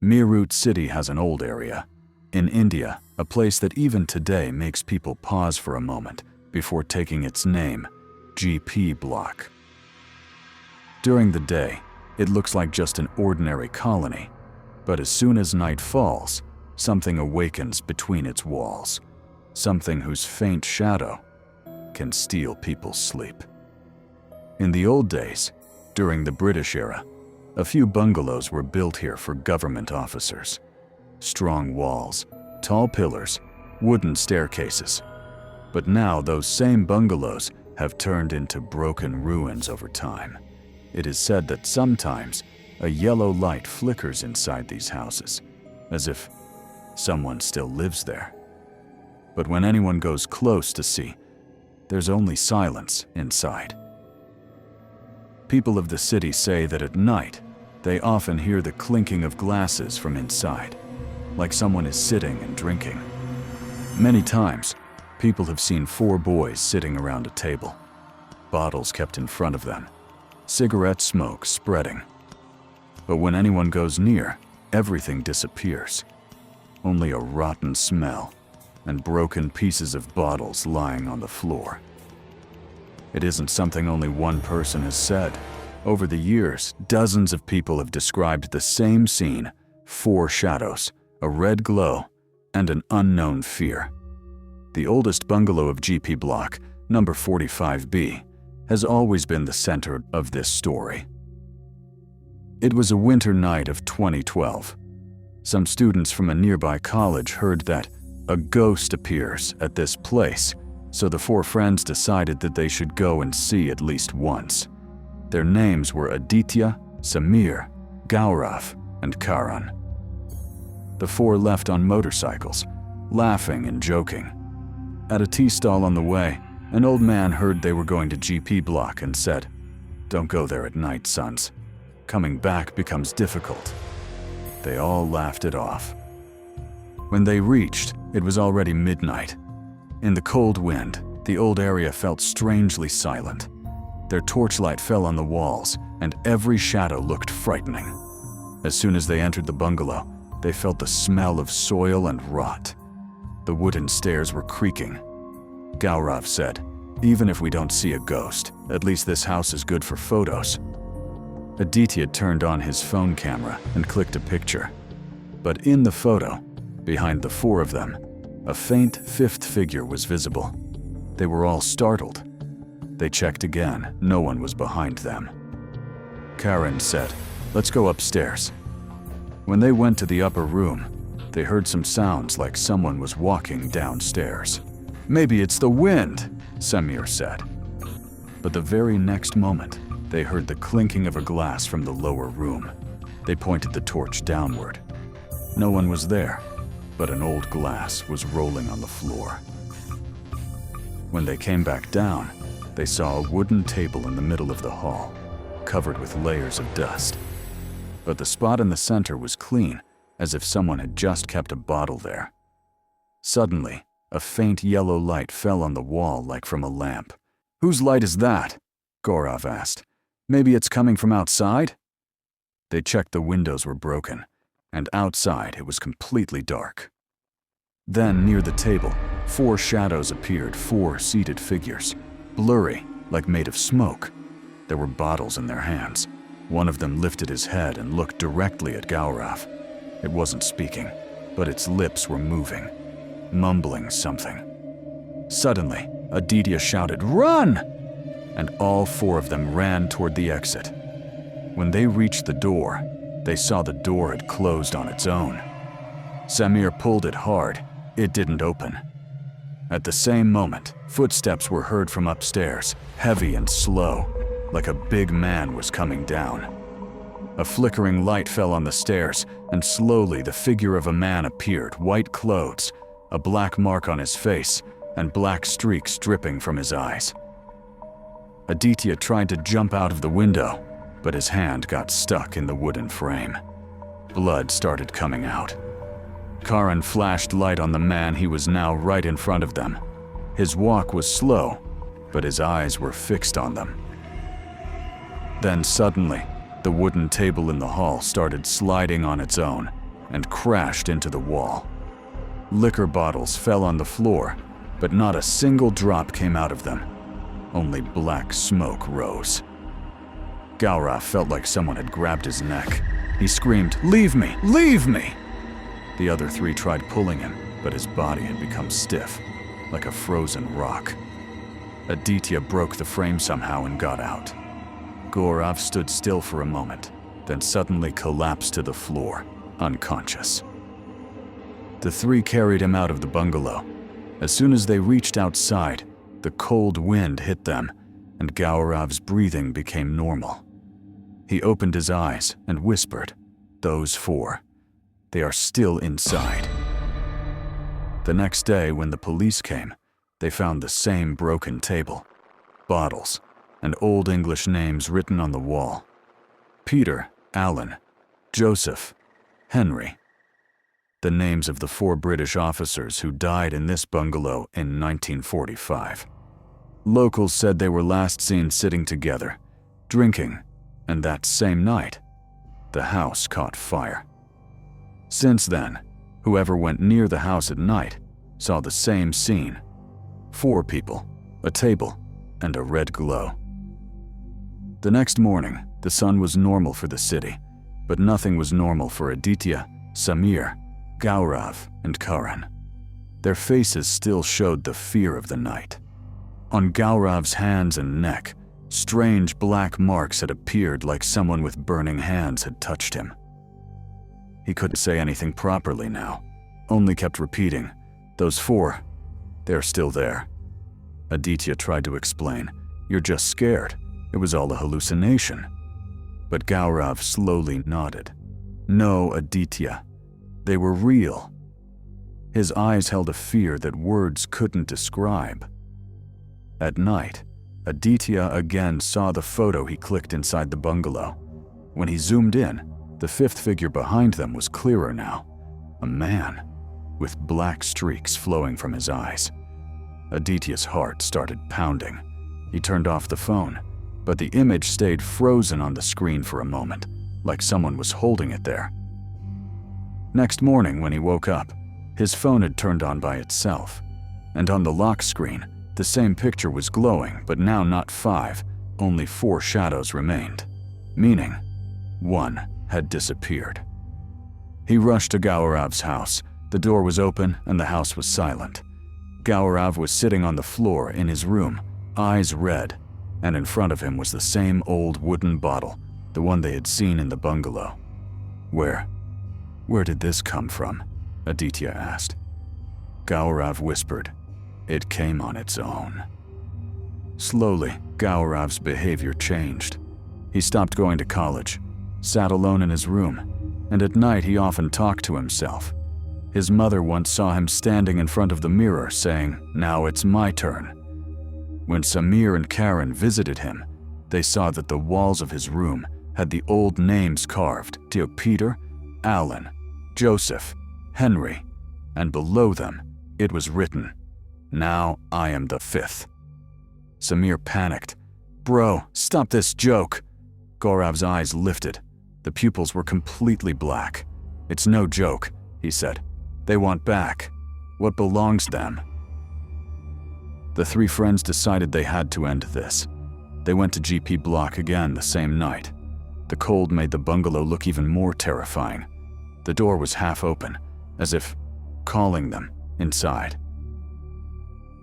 Meerut City has an old area. In India, a place that even today makes people pause for a moment before taking its name, GP Block. During the day, it looks like just an ordinary colony, but as soon as night falls, something awakens between its walls, something whose faint shadow can steal people's sleep. In the old days, during the British era, a few bungalows were built here for government officers. Strong walls, tall pillars, wooden staircases. But now those same bungalows have turned into broken ruins over time. It is said that sometimes a yellow light flickers inside these houses, as if someone still lives there. But when anyone goes close to see, there's only silence inside. People of the city say that at night, they often hear the clinking of glasses from inside, like someone is sitting and drinking. Many times, people have seen 4 boys sitting around a table, bottles kept in front of them, cigarette smoke spreading. But when anyone goes near, everything disappears. Only a rotten smell and broken pieces of bottles lying on the floor. It isn't something only one person has said. Over the years, dozens of people have described the same scene: 4 shadows, a red glow, and an unknown fear. The oldest bungalow of GP Block, number 45B, has always been the center of this story. It was a winter night of 2012. Some students from a nearby college heard that a ghost appears at this place, so the 4 friends decided that they should go and see at least once. Their names were Aditya, Samir, Gaurav, and Karan. The 4 left on motorcycles, laughing and joking. At a tea stall on the way, an old man heard they were going to GP Block and said, "Don't go there at night, sons. Coming back becomes difficult." They all laughed it off. When they reached, it was already midnight. In the cold wind, the old area felt strangely silent. Their torchlight fell on the walls, and every shadow looked frightening. As soon as they entered the bungalow, they felt the smell of soil and rot. The wooden stairs were creaking. Gaurav said, "Even if we don't see a ghost, at least this house is good for photos." Aditya turned on his phone camera and clicked a picture. But in the photo, behind the 4 of them, a faint 5th figure was visible. They were all startled. They checked again. No one was behind them. Karan said, "Let's go upstairs." When they went to the upper room, they heard some sounds like someone was walking downstairs. "Maybe it's the wind," Samir said. But the very next moment, they heard the clinking of a glass from the lower room. They pointed the torch downward. No one was there, but an old glass was rolling on the floor. When they came back down, they saw a wooden table in the middle of the hall, covered with layers of dust. But the spot in the center was clean, as if someone had just kept a bottle there. Suddenly, a faint yellow light fell on the wall like from a lamp. "Whose light is that?" Gaurav asked. "Maybe it's coming from outside?" They checked the windows were broken, and outside it was completely dark. Then, near the table, 4 shadows appeared, 4 seated figures, blurry, like made of smoke. There were bottles in their hands. One of them lifted his head and looked directly at Gaurav. It wasn't speaking, but its lips were moving, mumbling something. Suddenly, Aditya shouted, "Run!" And all 4 of them ran toward the exit. When they reached the door, they saw the door had closed on its own. Samir pulled it hard. It didn't open. At the same moment, footsteps were heard from upstairs, heavy and slow, like a big man was coming down. A flickering light fell on the stairs, and slowly the figure of a man appeared, white clothes, a black mark on his face, and black streaks dripping from his eyes. Aditya tried to jump out of the window, but his hand got stuck in the wooden frame. Blood started coming out. Karan flashed light on the man. He was now right in front of them. His walk was slow, but his eyes were fixed on them. Then suddenly, the wooden table in the hall started sliding on its own, and crashed into the wall. Liquor bottles fell on the floor, but not a single drop came out of them. Only black smoke rose. Gaurav felt like someone had grabbed his neck. He screamed, "Leave me! Leave me!" The other three tried pulling him, but his body had become stiff, like a frozen rock. Aditya broke the frame somehow and got out. Gaurav stood still for a moment, then suddenly collapsed to the floor, unconscious. The three carried him out of the bungalow. As soon as they reached outside, the cold wind hit them, and Gaurav's breathing became normal. He opened his eyes and whispered, "Those four, they are still inside." The next day, when the police came, they found the same broken table, bottles, and Old English names written on the wall. Peter, Alan, Joseph, Henry. The names of the 4 British officers who died in this bungalow in 1945. Locals said they were last seen sitting together, drinking, and that same night, the house caught fire. Since then, whoever went near the house at night saw the same scene. 4 people, a table, and a red glow. The next morning, the sun was normal for the city, but nothing was normal for Aditya, Samir, Gaurav, and Karan. Their faces still showed the fear of the night. On Gaurav's hands and neck, strange black marks had appeared like someone with burning hands had touched him. He couldn't say anything properly now, only kept repeating, "Those 4, they're still there." Aditya tried to explain, "You're just scared. It was all a hallucination." But Gaurav slowly nodded. "No, Aditya. They were real." His eyes held a fear that words couldn't describe. At night, Aditya again saw the photo he clicked inside the bungalow. When he zoomed in, the 5th figure behind them was clearer now. A man, with black streaks flowing from his eyes. Aditya's heart started pounding. He turned off the phone, but the image stayed frozen on the screen for a moment, like someone was holding it there. Next morning when he woke up, his phone had turned on by itself, and on the lock screen, the same picture was glowing, but now not 5, only 4 shadows remained, meaning 1 had disappeared. He rushed to Gaurav's house. The door was open and the house was silent. Gaurav was sitting on the floor in his room, eyes red, and in front of him was the same old wooden bottle, the one they had seen in the bungalow. Where did this come from?" Aditya asked. Gaurav whispered, "It came on its own." Slowly, Gaurav's behavior changed. He stopped going to college, sat alone in his room, and at night he often talked to himself. His mother once saw him standing in front of the mirror saying, "Now it's my turn." When Samir and Karan visited him, they saw that the walls of his room had the old names carved to Peter, Alan, Joseph, Henry, and below them it was written, "Now I am the 5th." Samir panicked. "Bro, stop this joke." Gaurav's eyes lifted. The pupils were completely black. "It's no joke," he said. "They want back what belongs to them." The 3 friends decided they had to end this. They went to GP Block again the same night. The cold made the bungalow look even more terrifying. The door was half open, as if calling them inside.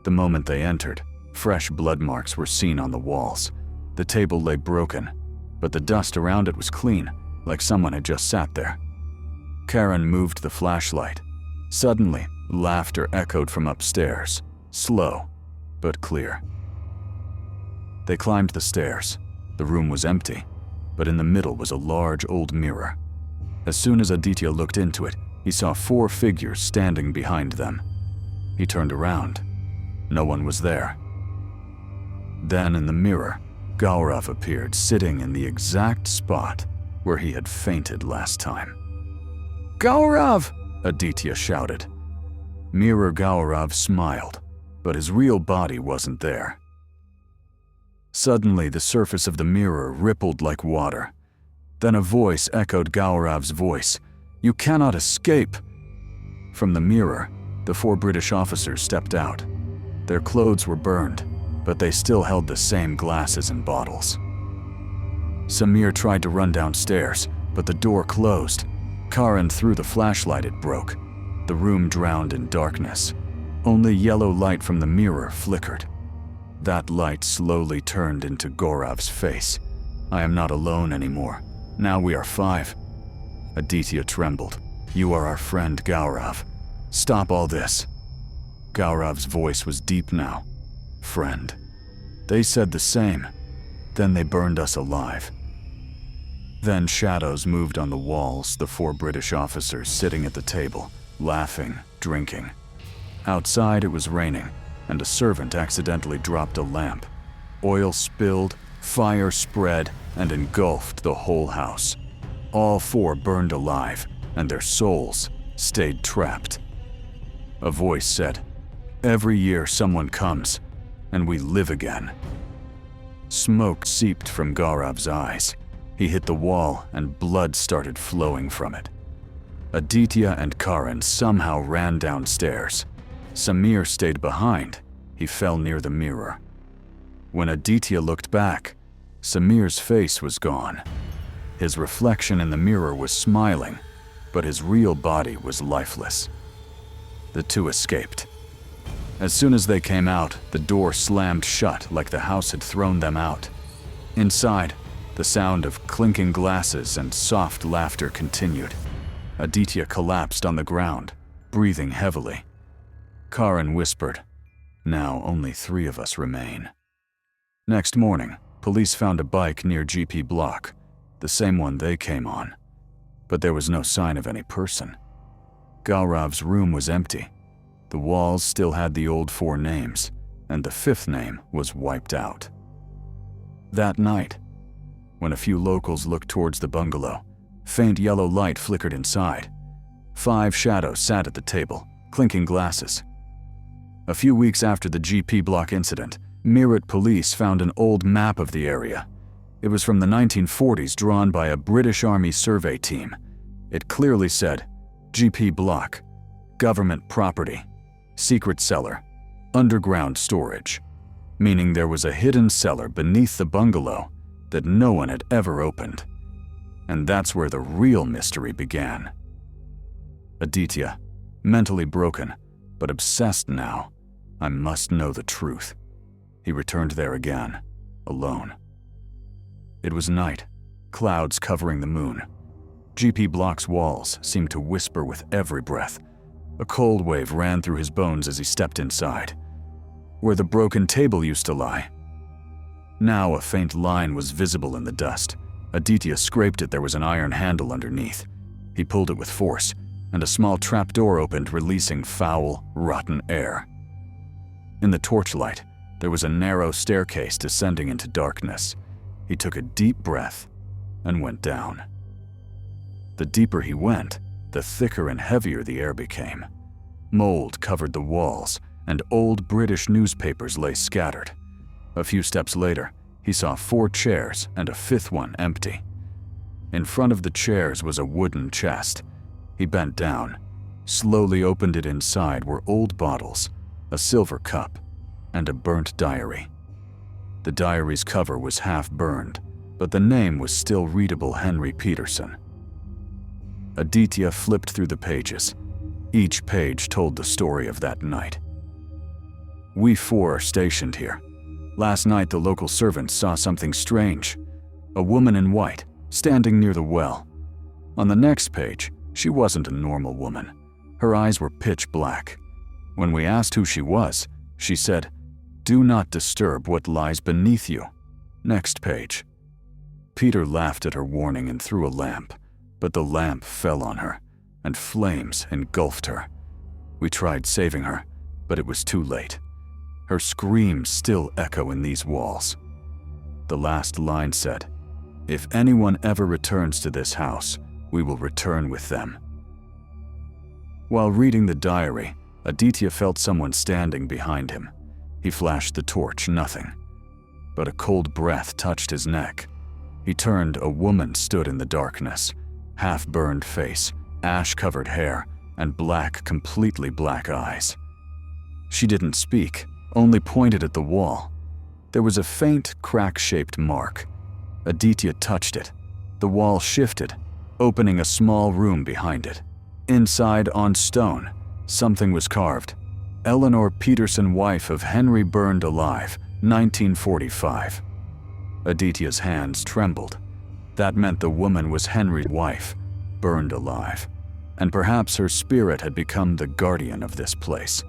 The moment they entered, fresh blood marks were seen on the walls. The table lay broken, but the dust around it was clean, like someone had just sat there. Karan moved the flashlight. Suddenly, laughter echoed from upstairs, slow but clear. They climbed the stairs. The room was empty, but in the middle was a large old mirror. As soon as Aditya looked into it, he saw 4 figures standing behind them. He turned around. No one was there. Then in the mirror, Gaurav appeared sitting in the exact spot where he had fainted last time. "Gaurav!" Aditya shouted. Mirror Gaurav smiled, but his real body wasn't there. Suddenly, the surface of the mirror rippled like water. Then a voice echoed Gaurav's voice. You cannot escape!" From the mirror, the 4 British officers stepped out. Their clothes were burned, but they still held the same glasses and bottles. Samir tried to run downstairs, but the door closed. Karan threw the flashlight, it broke. The room drowned in darkness. Only yellow light from the mirror flickered. That light slowly turned into Gaurav's face. "I am not alone anymore. Now we are 5. Aditya trembled. "You are our friend, Gaurav. Stop all this." Gaurav's voice was deep now. "Friend." They said the same. Then they burned us alive. Then shadows moved on the walls, the 4 British officers sitting at the table, laughing, drinking. Outside it was raining, and a servant accidentally dropped a lamp. Oil spilled, fire spread, and engulfed the whole house. All 4 burned alive, and their souls stayed trapped. A voice said, "Every year someone comes, and we live again." Smoke seeped from Gaurav's eyes. He hit the wall, and blood started flowing from it. Aditya and Karan somehow ran downstairs. Samir stayed behind. He fell near the mirror. When Aditya looked back, Samir's face was gone. His reflection in the mirror was smiling, but his real body was lifeless. The 2 escaped. As soon as they came out, the door slammed shut like the house had thrown them out. Inside, the sound of clinking glasses and soft laughter continued. Aditya collapsed on the ground, breathing heavily. Karan whispered, "Now only 3 of us remain." Next morning, police found a bike near GP Block, the same one they came on. But there was no sign of any person. Gaurav's room was empty. The walls still had the old 4 names, and the 5th name was wiped out. That night, when a few locals looked towards the bungalow, faint yellow light flickered inside. 5 shadows sat at the table, clinking glasses. A few weeks after the GP Block incident, Meerut police found an old map of the area. It was from the 1940s, drawn by a British Army survey team. It clearly said, GP Block, government property, secret cellar, underground storage, meaning there was a hidden cellar beneath the bungalow that no one had ever opened. And that's where the real mystery began. Aditya, mentally broken, but obsessed now. I must know the truth. He returned there again, alone. It was night, clouds covering the moon. GP Block's walls seemed to whisper with every breath. A cold wave ran through his bones as he stepped inside, where the broken table used to lie. Now a faint line was visible in the dust. Aditya scraped it. There was an iron handle underneath. He pulled it with force, and a small trapdoor opened, releasing foul, rotten air. In the torchlight, there was a narrow staircase descending into darkness. He took a deep breath and went down. The deeper he went, the thicker and heavier the air became. Mold covered the walls, and old British newspapers lay scattered. A few steps later, he saw 4 chairs and a 5th one empty. In front of the chairs was a wooden chest. He bent down, slowly opened it. Inside were old bottles, a silver cup, and a burnt diary. The diary's cover was half burned, but the name was still readable: Henry Peterson. Aditya flipped through the pages. Each page told the story of that night. We 4 are stationed here. Last night the local servants saw something strange. A woman in white, standing near the well. On the next page, she wasn't a normal woman. Her eyes were pitch black. When we asked who she was, she said, "Do not disturb what lies beneath you." Next page. Peter laughed at her warning and threw a lamp, but the lamp fell on her, and flames engulfed her. We tried saving her, but it was too late. Her screams still echo in these walls. The last line said, "If anyone ever returns to this house, we will return with them." While reading the diary, Aditya felt someone standing behind him. He flashed the torch, nothing. But a cold breath touched his neck. He turned. A woman stood in the darkness, half-burned face, ash-covered hair, and completely black eyes. She didn't speak, only pointed at the wall. There was a faint, crack-shaped mark. Aditya touched it. The wall shifted, opening a small room behind it. Inside, on stone, something was carved. Eleanor Peterson, wife of Henry, burned alive, 1945. Aditya's hands trembled. That meant the woman was Henry's wife, burned alive, and perhaps her spirit had become the guardian of this place.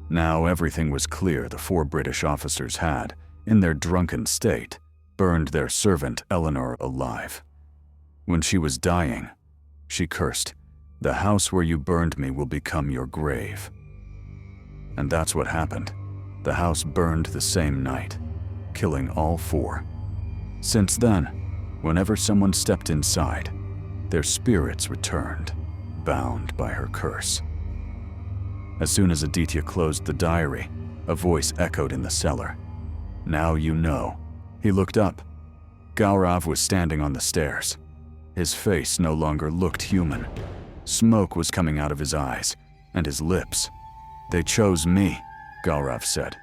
Now everything was clear. The 4 British officers had, in their drunken state, burned their servant Eleanor alive. When she was dying, she cursed, "The house where you burned me will become your grave." And that's what happened. The house burned the same night, killing all 4. Since then, whenever someone stepped inside, their spirits returned, bound by her curse. As soon as Aditya closed the diary, a voice echoed in the cellar. "Now you know." He looked up. Gaurav was standing on the stairs. His face no longer looked human. Smoke was coming out of his eyes, and his lips. "They chose me," Gaurav said.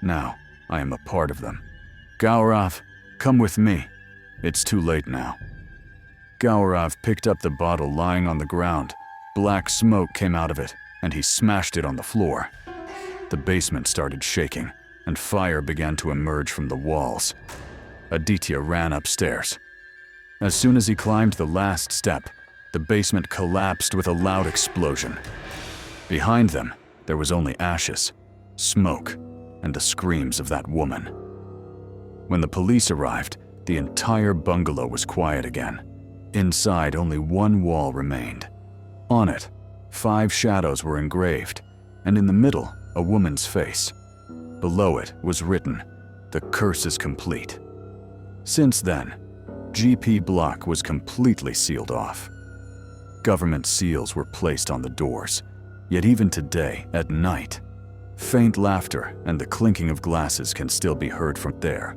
"Now, I am a part of them. Gaurav, come with me. It's too late now." Gaurav picked up the bottle lying on the ground. Black smoke came out of it, and he smashed it on the floor. The basement started shaking, and fire began to emerge from the walls. Aditya ran upstairs. As soon as he climbed the last step, the basement collapsed with a loud explosion. Behind them, there was only ashes, smoke, and the screams of that woman. When the police arrived, the entire bungalow was quiet again. Inside, only one wall remained. On it, 5 shadows were engraved, and in the middle, a woman's face. Below it was written, "The curse is complete." Since then, GP Block was completely sealed off. Government seals were placed on the doors, yet even today, at night, faint laughter and the clinking of glasses can still be heard from there.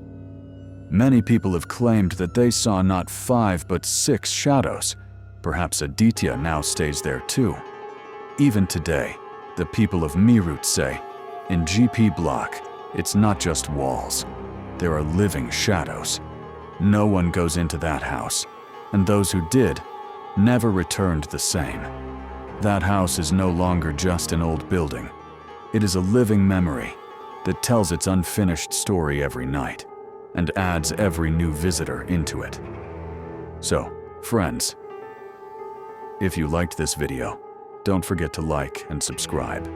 Many people have claimed that they saw not 5 but 6 shadows. Perhaps Aditya now stays there too. Even today, the people of Meerut say, in GP Block, it's not just walls. There are living shadows. No one goes into that house, and those who did never returned the same. That house is no longer just an old building. It is a living memory that tells its unfinished story every night and adds every new visitor into it. So, friends, if you liked this video, don't forget to like and subscribe.